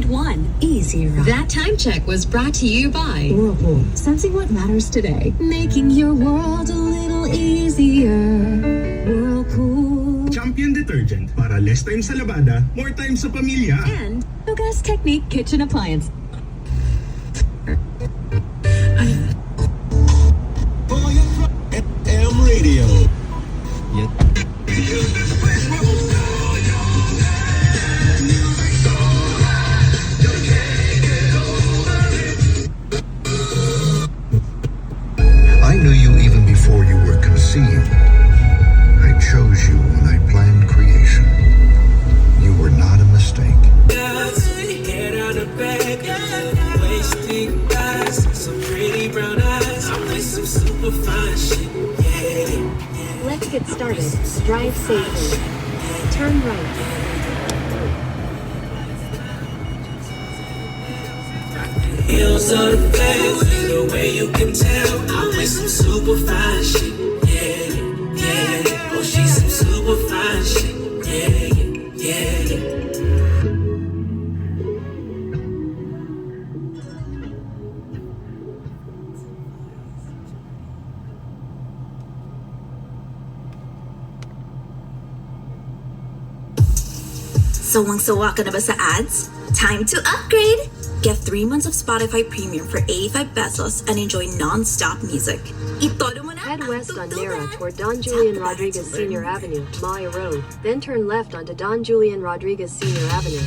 100.1. Easy ride. That time check was brought to you by Whirlpool. Sensing what matters today. Making your world a little easier. Whirlpool. Champion Detergent. Para less time sa labada, more time sa pamilya. And Yoga's Technique Kitchen Appliance. FM Radio. I knew you even before you were conceived. I chose you when I planned creation. You were not a mistake. Let's get started. Drive safely. Turn right. Heels on the fence, the way you can tell I'm with some super fine shit, yeah, yeah. Oh, she's some super fine shit, yeah, yeah. Sawang-sawa ka na ba sa ads? Time to upgrade! Get 3 months of Spotify Premium for 85 pesos and enjoy non-stop music. Itodo mo na! Head west on Nara toward Don Julian Rodriguez Senior Avenue, Maya Road. Then turn left onto Don Julian Rodriguez Senior Avenue.